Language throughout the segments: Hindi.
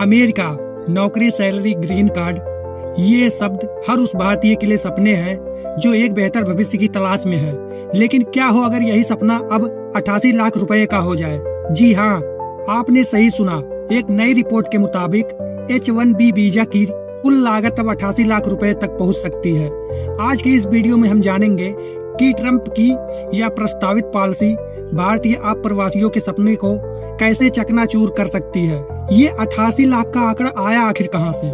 अमेरिका, नौकरी, सैलरी, ग्रीन कार्ड, ये शब्द हर उस भारतीय के लिए सपने हैं जो एक बेहतर भविष्य की तलाश में है। लेकिन क्या हो अगर यही सपना अब 88 लाख रुपए का हो जाए? जी हाँ, आपने सही सुना। एक नई रिपोर्ट के मुताबिक H-1B वीजा की कुल लागत अब 88 लाख रुपए तक पहुंच सकती है। आज के इस वीडियो में हम जानेंगे कि ट्रंप की यह प्रस्तावित पॉलिसी भारतीय अप्रवासियों के सपने को कैसे चकनाचूर कर सकती है। ये 88 लाख का आंकड़ा आया आखिर कहां से?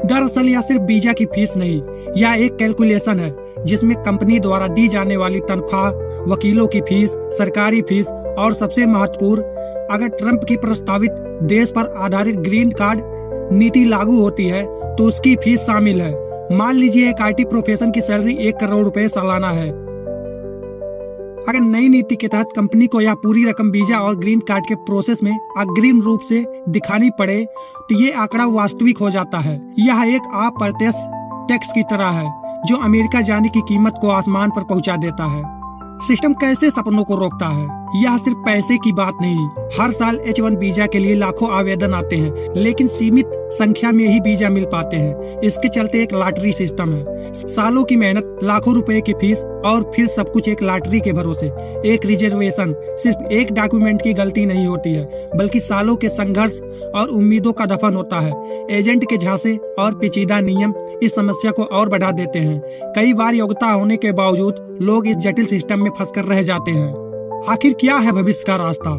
दरअसल यह सिर्फ वीजा की फीस नहीं, यह एक कैलकुलेशन है जिसमें कंपनी द्वारा दी जाने वाली तनख्वाह, वकीलों की फीस, सरकारी फीस और सबसे महत्वपूर्ण, अगर ट्रंप की प्रस्तावित देश पर आधारित ग्रीन कार्ड नीति लागू होती है तो उसकी फीस शामिल है। मान लीजिए एक IT प्रोफेशन की सैलरी 1 करोड़ रुपए सालाना है। अगर नई नीति के तहत कंपनी को यह पूरी रकम वीजा और ग्रीन कार्ड के प्रोसेस में अग्रिम रूप से दिखानी पड़े तो ये आंकड़ा वास्तविक हो जाता है। यह एक अप्रत्यक्ष टैक्स की तरह है जो अमेरिका जाने की कीमत को आसमान पर पहुंचा देता है। सिस्टम कैसे सपनों को रोकता है? यह सिर्फ पैसे की बात नहीं। हर साल H-1 वीजा के लिए लाखों आवेदन आते हैं, लेकिन सीमित संख्या में ही वीजा मिल पाते हैं। इसके चलते एक लॉटरी सिस्टम है। सालों की मेहनत, लाखों रुपए की फीस और फिर सब कुछ एक लॉटरी के भरोसे। एक रिजर्वेशन सिर्फ एक डॉक्यूमेंट की गलती नहीं होती है, बल्कि सालों के संघर्ष और उम्मीदों का दफन होता है। एजेंट के झांसे और पेचीदा नियम इस समस्या को और बढ़ा देते हैं। कई बार योग्यता होने के बावजूद लोग इस जटिल सिस्टम में फंसकर रह जाते हैं। आखिर क्या है भविष्य का रास्ता?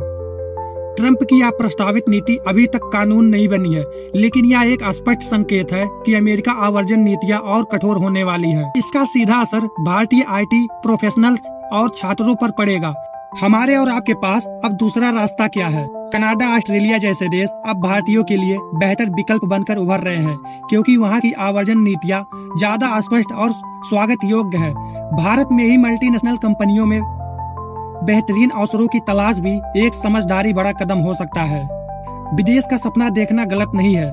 ट्रंप की यह प्रस्तावित नीति अभी तक कानून नहीं बनी है, लेकिन यह एक स्पष्ट संकेत है कि अमेरिका आवर्जन नीतियां और कठोर होने वाली है। इसका सीधा असर भारतीय IT प्रोफेशनल्स और छात्रों पर पड़ेगा। हमारे और आपके पास अब दूसरा रास्ता क्या है? कनाडा, ऑस्ट्रेलिया जैसे देश अब भारतीयों के लिए बेहतर विकल्प बनकर उभर रहे हैं, क्योंकि वहाँ की आवर्जन नीतियाँ ज्यादा स्पष्ट और स्वागत योग्य है। भारत में ही मल्टीनेशनल कंपनियों में बेहतरीन अवसरों की तलाश भी एक समझदारी बड़ा कदम हो सकता है। विदेश का सपना देखना गलत नहीं है,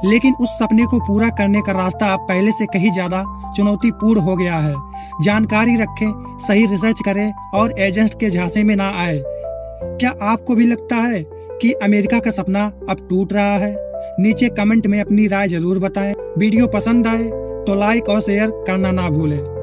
लेकिन उस सपने को पूरा करने का रास्ता अब पहले से कहीं ज्यादा चुनौतीपूर्ण हो गया है। जानकारी रखें, सही रिसर्च करें और एजेंट के झांसे में ना आए। क्या आपको भी लगता है कि अमेरिका का सपना अब टूट रहा है? नीचे कमेंट में अपनी राय जरूर बताएं। वीडियो पसंद आए तो लाइक और शेयर करना ना भूलें।